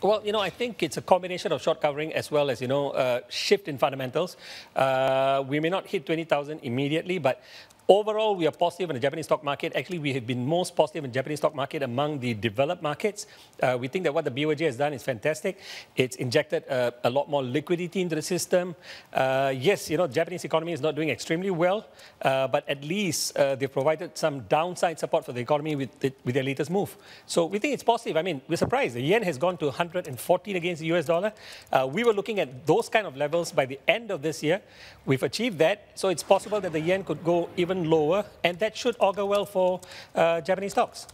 Well, I think it's a combination of short covering as well as, shift in fundamentals. We may not hit 20,000 immediately, but overall, we are positive in the Japanese stock market. Actually, we have been most positive in the Japanese stock market among the developed markets. We think that what the BOJ has done is fantastic. It's injected a lot more liquidity into the system. Yes, Japanese economy is not doing extremely well, but at least they've provided some downside support for the economy with their latest move. So we think it's positive. I mean, we're surprised. The yen has gone to 114 against the US dollar. We were looking at those kind of levels by the end of this year. We've achieved that. So it's possible that the yen could go even lower, and that should augur well for Japanese stocks.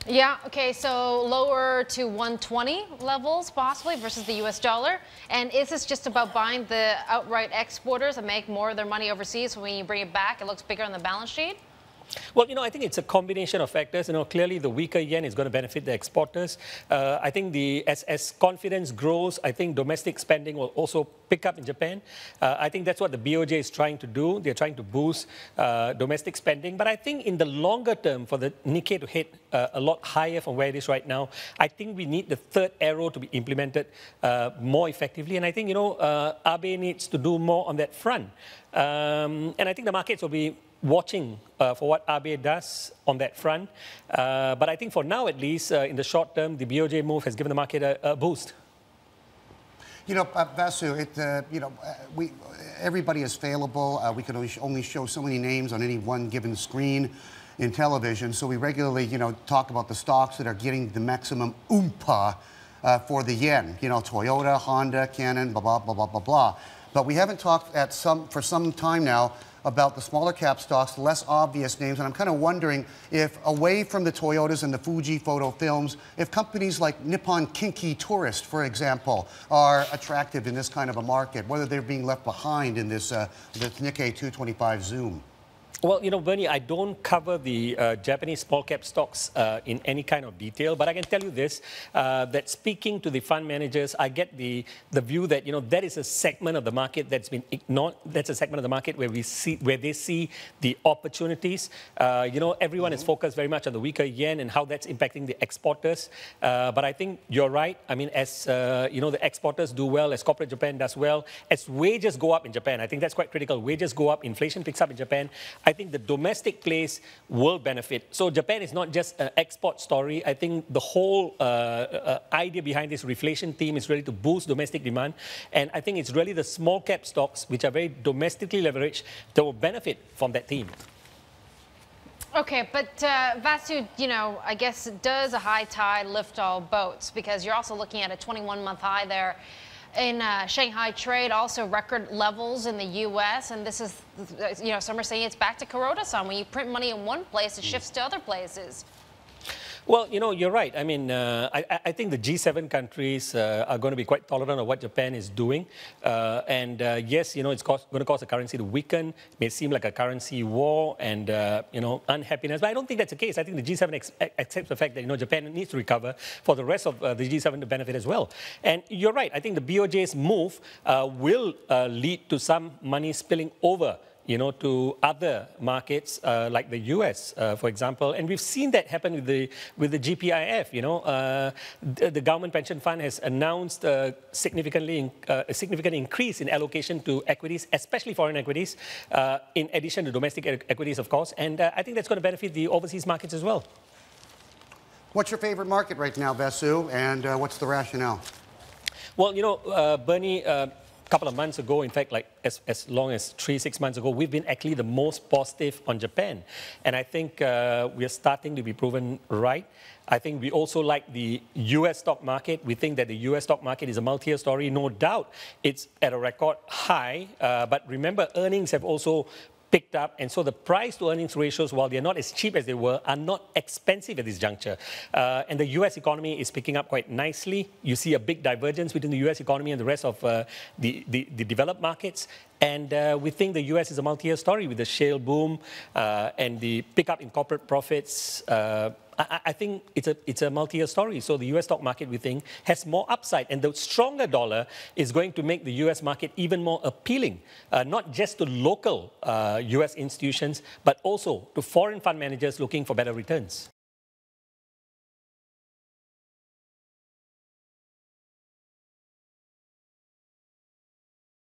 Yeah, okay, so lower to 120 levels possibly versus the US dollar. And is this just about buying the outright exporters and make more of their money overseas, so when you bring it back, it looks bigger on the balance sheet? Well, I think it's a combination of factors. Clearly the weaker yen is going to benefit the exporters. I think as confidence grows, I think domestic spending will also pick up in Japan. I think that's what the BOJ is trying to do. They're trying to boost domestic spending. But I think in the longer term, for the Nikkei to hit a lot higher from where it is right now, I think we need the third arrow to be implemented more effectively. And I think, Abe needs to do more on that front. And I think the markets will be watching for what Abe does on that front. But I think for now, at least, in the short term, the BOJ move has given the market a boost. Vasu, everybody is fallible. We can only show so many names on any one given screen in television. So we regularly, talk about the stocks that are getting the maximum oompa for the yen. Toyota, Honda, Canon, blah, blah, blah, blah, blah, blah. But we haven't talked for some time now about the smaller cap stocks, the less obvious names, and I'm kind of wondering if, away from the Toyotas and the Fuji photo films, if companies like Nippon Kinki Tourist, for example, are attractive in this kind of a market, whether they're being left behind in this Nikkei 225 Zoom. Well, Bernie, I don't cover the Japanese small cap stocks in any kind of detail, but I can tell you this, that speaking to the fund managers, I get the view that, that is a segment of the market that's been ignored. That's a segment of the market where they see the opportunities. Everyone is focused very much on the weaker yen and how that's impacting the exporters. But I think you're right. I mean, as, the exporters do well, as corporate Japan does well, as wages go up in Japan, I think that's quite critical. Wages go up, inflation picks up in Japan. I think the domestic place will benefit. So Japan is not just an export story. I think the whole idea behind this reflation theme is really to boost domestic demand. And I think it's really the small cap stocks, which are very domestically leveraged, that will benefit from that theme. Okay, but Vasu, I guess, does a high tide lift all boats? Because you're also looking at a 21-month high there in Shanghai trade, also record levels in the U.S. And this is, some are saying it's back to Kuroda-san. When you print money in one place, it shifts to other places. Well, you're right. I mean, I think the G7 countries are going to be quite tolerant of what Japan is doing. Yes, it's going to cause the currency to weaken. It may seem like a currency war and, unhappiness. But I don't think that's the case. I think the G7 accepts the fact that, Japan needs to recover for the rest of the G7 to benefit as well. And you're right. I think the BOJ's move will lead to some money spilling over to other markets like the US, for example. And we've seen that happen with the GPIF. The government pension fund has announced a significant increase in allocation to equities, especially foreign equities, in addition to domestic equities, of course. And I think that's going to benefit the overseas markets as well. What's your favorite market right now, Vasu, and what's the rationale? Well, Bernie, a couple of months ago, in fact, like as long as 3-6 months ago, we've been actually the most positive on Japan. And I think we are starting to be proven right. I think we also like the US stock market. We think that the US stock market is a multi-year story. No doubt it's at a record high. But remember, earnings have also picked up, and so the price to earnings ratios, while they're not as cheap as they were, are not expensive at this juncture. And the US economy is picking up quite nicely. You see a big divergence between the US economy and the rest of the developed markets. And we think the US is a multi-year story with the shale boom and the pickup in corporate profits. I think it's a multi-year story. So the US stock market, we think, has more upside. And the stronger dollar is going to make the US market even more appealing, not just to local US institutions, but also to foreign fund managers looking for better returns.